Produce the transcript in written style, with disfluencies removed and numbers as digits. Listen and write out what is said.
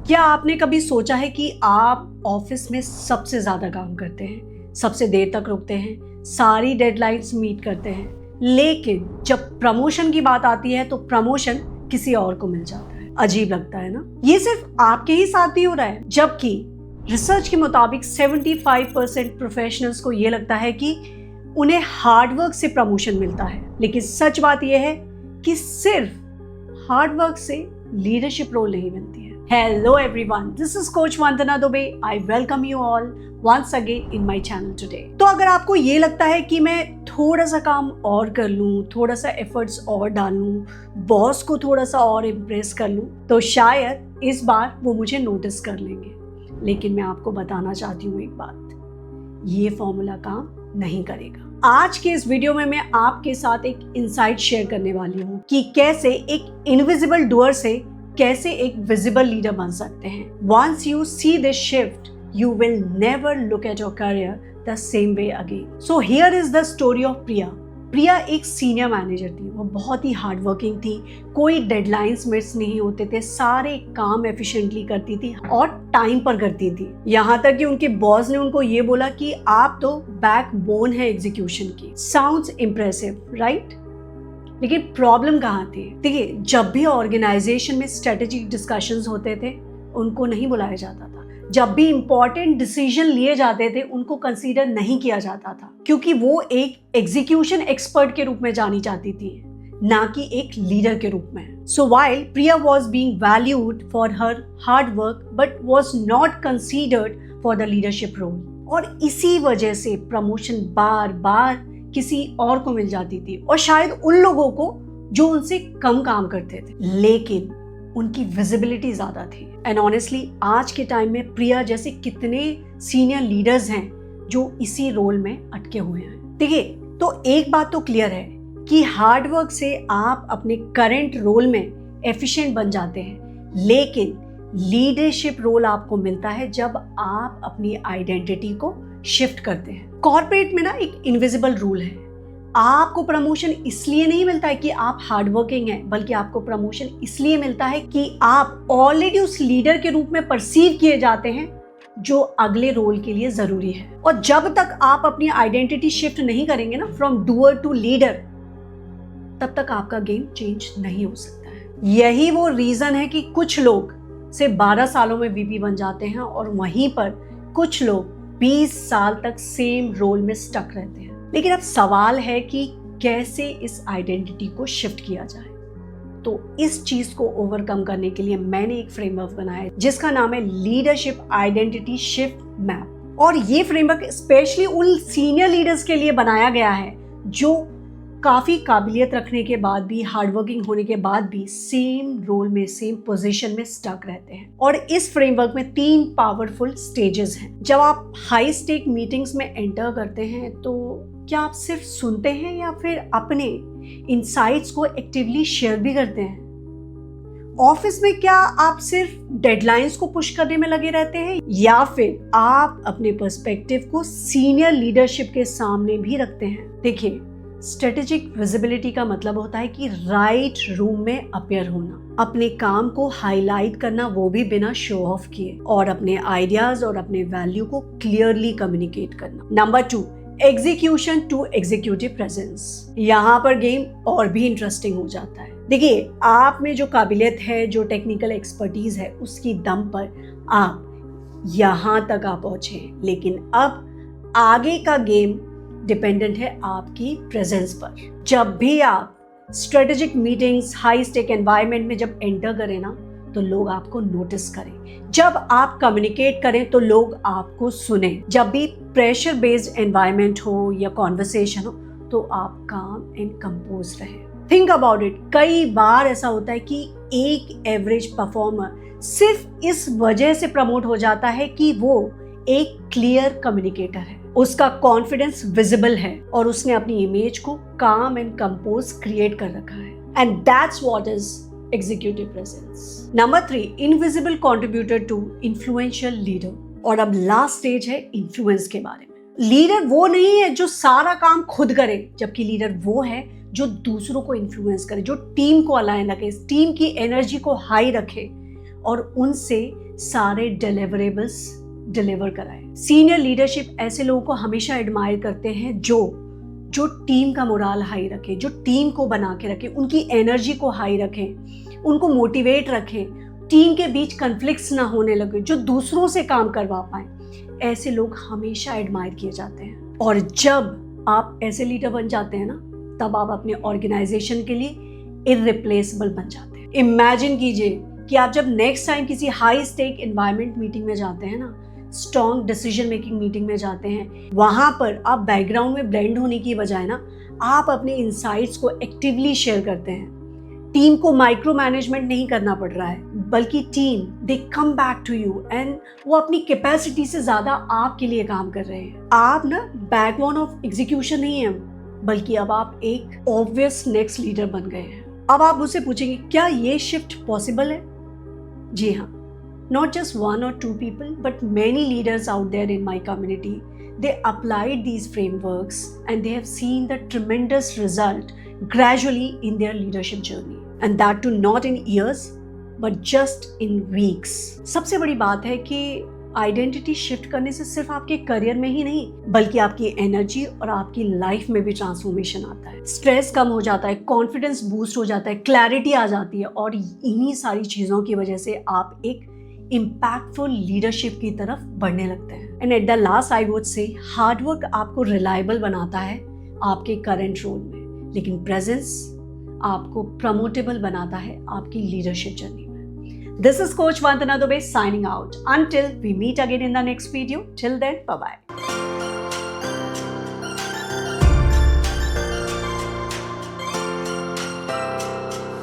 क्या आपने कभी सोचा है कि आप ऑफिस में सबसे ज्यादा काम करते हैं, सबसे देर तक रुकते हैं, सारी डेडलाइंस मीट करते हैं, लेकिन जब प्रमोशन की बात आती है तो प्रमोशन किसी और को मिल जाता है। अजीब लगता है ना? ये सिर्फ आपके ही साथ नहीं हो रहा है, जबकि रिसर्च के मुताबिक 75% प्रोफेशनल्स को ये लगता है कि उन्हें हार्डवर्क से प्रमोशन मिलता है, लेकिन सच बात यह है कि सिर्फ हार्डवर्क से लीडरशिप रोल नहीं मिलती है। Hello everyone, this is Coach Vandana Dubey. I welcome you all once again in my channel today. तो अगर आपको ये लगता है कि मैं थोड़ा सा काम और कर लूँ, थोड़ा सा एफर्ट्स और डालूँ, बॉस को थोड़ा सा और इम्प्रेस कर लूँ, तो शायद इस बार वो मुझे नोटिस कर लेंगे। लेकिन मैं आपको बताना चाहती हूँ एक बात, ये फॉर्मूला काम नहीं करेगा। आज के इस वीडियो में मैं आपके साथ एक इनसाइट शेयर करने वाली हूँ कि कैसे एक इनविजिबल डूअर से कैसे एक विजिबल लीडर बन सकते हैं। Once you see this shift, you will never look at your career the same way again. So here is the story of Priya. प्रिया एक सीनियर मैनेजर थी, वो बहुत ही हार्ड वर्किंग थी, कोई डेडलाइंस मिस नहीं होते थे, सारे काम एफिशिएंटली करती थी और टाइम पर करती थी। यहाँ तक कि उनके बॉस ने उनको ये बोला कि आप तो बैकबोन है एग्जीक्यूशन की। Sounds impressive, right? लेकिन प्रॉब्लम कहाँ थी? देखिए, जब भी ऑर्गेनाइजेशन में स्ट्रेटेजिक डिस्कशंस होते थे, उनको नहीं बुलाया जाता था। जब भी इंपॉर्टेंट डिसीजन लिए जाते थे, उनको कंसीडर नहीं किया जाता था, क्योंकि वो एक एग्जीक्यूशन एक्सपर्ट के रूप में जानी जाती थी, ना कि एक लीडर के रूप में। So while Priya was being valued for her hard work but was not considered for the leadership role, और इसी वजह से प्रमोशन बार बार किसी और को मिल जाती थी, और शायद उन लोगों को जो उनसे कम काम करते थे, लेकिन उनकी विजिबिलिटी ज्यादा थी। एंड ऑनेस्टली आज के टाइम में प्रिया जैसे कितने सीनियर लीडर्स हैं जो इसी रोल में अटके हुए हैं। देखिए, तो एक बात तो क्लियर है कि हार्डवर्क से आप अपने करंट रोल में एफिशिएंट बन जाते हैं, लेकिन लीडरशिप रोल आपको मिलता है जब आप अपनी आइडेंटिटी को शिफ्ट करते हैं। कॉर्पोरेट में ना एक इनविजिबल रूल है, आपको प्रमोशन इसलिए नहीं मिलता है कि आप हार्डवर्किंग हैं, बल्कि आपको प्रमोशन इसलिए मिलता है कि आप ऑलरेडी उस लीडर के रूप में परसीव किए जाते हैं जो अगले रोल के लिए जरूरी है। और जब तक आप अपनी आइडेंटिटी शिफ्ट नहीं करेंगे ना, फ्रॉम डूअर टू लीडर, तब तक आपका गेम चेंज नहीं हो सकता है। यही वो रीजन है कि कुछ लोग से 12 सालों में वीपी बन जाते हैं, और वहीं पर कुछ लोग 20 साल तक सेम रोल में स्टक रहते हैं। लेकिन अब सवाल है कि कैसे इस आइडेंटिटी को शिफ्ट किया जाए। तो इस चीज को ओवरकम करने के लिए मैंने एक फ्रेमवर्क बनाया है जिसका नाम है लीडरशिप आइडेंटिटी शिफ्ट मैप। और ये फ्रेमवर्क स्पेशली उन सीनियर लीडर्स के लिए बनाया गया है जो काफी काबिलियत रखने के बाद भी, हार्डवर्किंग होने के बाद भी सेम रोल में, सेम पोजीशन में स्टक रहते हैं। और इस फ्रेमवर्क में 3 पावरफुल स्टेजेस हैं। जब आप हाई स्टेक मीटिंग्स में एंटर करते हैं तो क्या आप सिर्फ सुनते हैं या फिर अपने इनसाइट्स को एक्टिवली शेयर भी करते हैं? ऑफिस में क्या आप सिर्फ डेडलाइंस को पुश करने में लगे रहते हैं, या फिर आप अपने पर्सपेक्टिव को सीनियर लीडरशिप के सामने भी रखते हैं? देखिए, स्ट्रेटेजिक विजिबिलिटी का मतलब होता है कि राइट रूम में अपीयर होना, अपने काम को हाईलाइट करना, वो भी बिना शो ऑफ किए, और अपने आइडियाज और अपने वैल्यू को क्लियरली कम्युनिकेट करना। Number 2, execution to executive presence. यहाँ पर गेम और भी इंटरेस्टिंग हो जाता है। देखिए, आप में जो काबिलियत है, जो टेक्निकल एक्सपर्टीज है, उसकी दम पर आप यहाँ तक आप पहुंचे, लेकिन अब आगे का गेम डिपेंडेंट है आपकी प्रेजेंस पर। जब भी आप strategic meetings, high stake environment में जब एंटर करें ना, तो लोग आपको नोटिस करें। जब आप कम्युनिकेट करें तो लोग आपको सुने। जब भी प्रेशर बेस्ड एनवायरनमेंट हो या कॉन्वर्सेशन हो, तो आप काम एंड कंपोज रहे। थिंक अबाउट इट, कई बार ऐसा होता है कि एक एवरेज परफॉर्मर सिर्फ इस वजह से प्रमोट हो जाता है कि वो एक क्लियर कम्युनिकेटर है, उसका कॉन्फिडेंस विजिबल है, और उसने अपनी इमेज को काम एंड कंपोज क्रिएट कर रखा है। And that's what is executive presence. Number 3, invisible contributor to influential leader. और अब लास्ट स्टेज है इन्फ्लुएंस के बारे में। लीडर वो नहीं है जो सारा काम खुद करे, जबकि लीडर वो है जो दूसरों को इन्फ्लुएंस करे, जो टीम को अलाइन रखे, टीम की एनर्जी को हाई रखे और उनसे सारे डिलीवरेबल्स डिलीवर कराए। सीनियर लीडरशिप ऐसे लोगों को हमेशा एडमायर करते हैं जो टीम का मोराल हाई रखे, जो टीम को बना के रखे, उनकी एनर्जी को हाई रखें, उनको मोटिवेट रखें, टीम के बीच कन्फ्लिक्ट्स ना होने लगे, जो दूसरों से काम करवा पाए। ऐसे लोग हमेशा एडमायर किए जाते हैं। और जब आप ऐसे लीडर बन जाते हैं ना, तब आप अपने ऑर्गेनाइजेशन के लिए इररिप्लेसेबल बन जाते हैं। इमेजिन कीजिए कि आप जब नेक्स्ट टाइम किसी हाई स्टेक एनवायरनमेंट मीटिंग में जाते हैं ना, स्ट्रॉन्ग डिसीजन मेकिंग मीटिंग में जाते हैं, वहां पर आप बैकग्राउंड में ब्लेंड होने की बजाय ना, आप अपने इंसाइट्स को एक्टिवली शेयर करते हैं। टीम को माइक्रो मैनेजमेंट नहीं करना पड़ रहा है, बल्कि team they come back to you and वो अपनी कैपेसिटी से ज्यादा आपके लिए काम कर रहे हैं। आप ना बैकबोन ऑफ एग्जीक्यूशन नहीं है, बल्कि अब आप एक ऑब्वियस नेक्स्ट लीडर बन गए हैं। अब आप मुझसे पूछेंगे, क्या ये शिफ्ट पॉसिबल है? जी हाँ, not just one or two people, but many leaders out there in my community, they applied these frameworks and they have seen the tremendous result gradually in their leadership journey, and that too not in years but just in weeks. सबसे बड़ी बात है कि identity shift करने से सिर्फ आपके career में ही नहीं, बल्कि आपकी एनर्जी और आपकी लाइफ में भी ट्रांसफॉर्मेशन आता है। स्ट्रेस कम हो जाता है, कॉन्फिडेंस बूस्ट हो जाता है, क्लैरिटी आ जाती है, और इन्हीं सारी चीज़ों की वजह से आप एक इम्पैक्टफुल लीडरशिप की तरफ बढ़ने लगते हैं। And at the last I would say, hard work आपको रिलायबल बनाता है आपके करंट रोल में, लेकिन प्रेजेंस आपको प्रमोटेबल बनाता है आपकी लीडरशिप जर्नी में। This is Coach Vandana Dubey signing out. Until we meet again in the next video. Till then, bye-bye.